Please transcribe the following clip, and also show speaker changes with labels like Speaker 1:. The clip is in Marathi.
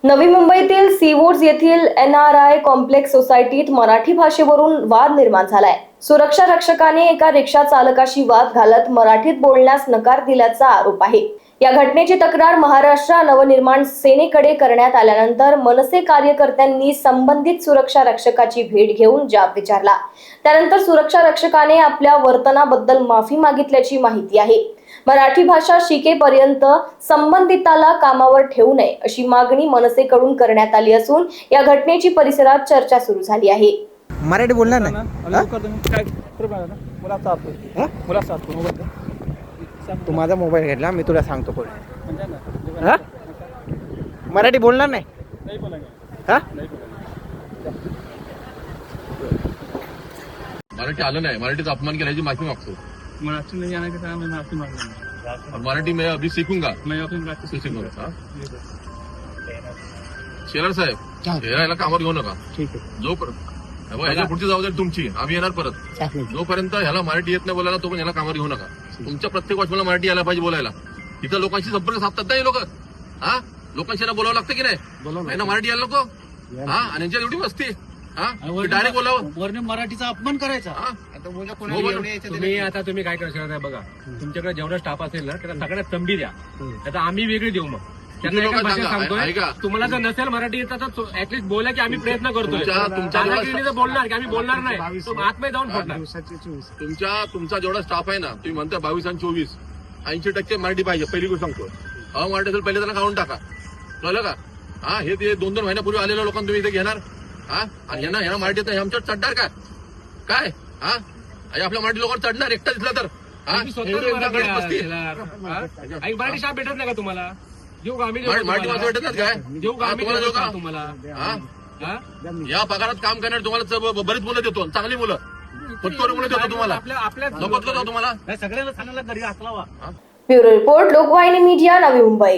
Speaker 1: नवी मुंबईतील सीवूड्स येथील NRI कॉम्प्लेक्स सोसायटीत मराठी भाषेवरून वाद निर्माण झालाय। सुरक्षा रक्षकाने एका रिक्षा चालकाशी वाद घालत मराठीत बोलण्यास नकार दिल्याचा आरोप आहे। या घटनेची तक्रार महाराष्ट्र नवनिर्माण सेनेकडे करण्यात आल्यानंतर मनसे कार्यकर्त्यांनी संबंधित सुरक्षा रक्षकाची भेट घेऊन जाब विचारला। त्यानंतर सुरक्षा रक्षकाने आपल्या वर्तनाबद्दल माफी मागितल्याची माहिती आहे। मराठी भाषा शिकेपर्यंत संबंधिताला कामावर ठेवू नये अशी मागणी मनसेकडून करण्यात आली असून या घटनेची परिसरात चर्चा सुरू झाली आहे।
Speaker 2: मराठी बोलणार नाही। तू माझा मोबाईल घेतला, मी तुला सांगतो कोण मराठी बोलणार नाही।
Speaker 3: मराठी आलं नाही, मराठीचा अपमान केल्याची माफी मागतो।
Speaker 4: मराठी नहीं आने के कारण मैं माफी मांग रहा हूँ।
Speaker 3: मराठी मैं अभी सीखूंगा,
Speaker 4: मैं अपनी बात
Speaker 3: सीखूंगा। शेलार साहेब, याला कामावर घेऊ नका।
Speaker 2: ठीक आहे,
Speaker 3: जोपर्यंत ह्याच्या पुढची जबाबदारी तुमची, आम्ही येणार परत। जोपर्यंत ह्याला मराठी येत नाही बोलायला, तोपर्यंत ह्याला कामावर घेऊ नका। तुमच्या प्रत्येक वाचमाला मराठी यायला पाहिजे बोलायला। तिथं लोकांशी संपर्क साधतात नाही लोक। लोकांशी बोलावं लागतं की नाही? मराठी यायला नको। आणि यांच्या एवढी मस्ती डायरेक्ट बोलावं,
Speaker 4: वरने मराठीचा अपमान करायचा।
Speaker 5: तुम्ही काय करणार बघा, तुमच्याकडे जेवढा स्टाफ असेल ना त्याला सगळ्यात संधी द्या, आता आम्ही वेगळी देऊ। मग त्यांना एका भाषेत सांगतोय, तुम्हाला जर नसेल मराठी येतं तर ऍटलीस्ट बोला की आम्ही प्रयत्न करतोय। तुमच्या बोलणार की आम्ही बोलणार नाही, तो आतमध्ये जाऊन फोडणार।
Speaker 3: तुमचा जेवढा स्टाफ आहे ना, तुम्ही म्हणता 22 आणि 24 80% मराठी पाहिजे। पहिली गोष्ट सांगतो, मराठी असेल पहिले त्यांना काढून टाका, कळलं का? हे ते 2-2 महिन्यापूर्वी आलेल्या लोकांना तुम्ही इथे घेणार आणि ह्यांना मराठी येतं, हे आमच्यावर चढणार काय? आपल्या मराठी लोकांना चढणार एकटा दिसला तर?
Speaker 5: मराठी शाप भेटत नाही का तुम्हाला?
Speaker 3: मराठी माणसं भेटतात काय
Speaker 5: तुम्हाला?
Speaker 3: या पगारात काम करणार तुम्हाला बरीच मुलं देतो, चांगली मुलं, फटकोरी मुलं देतो तुम्हाला।
Speaker 5: आपल्या
Speaker 3: नको तुम्हाला
Speaker 4: सगळ्यांना सांगायला घरी असला।
Speaker 1: Bureau report, लोकवाहिनी media, Navi Mumbai.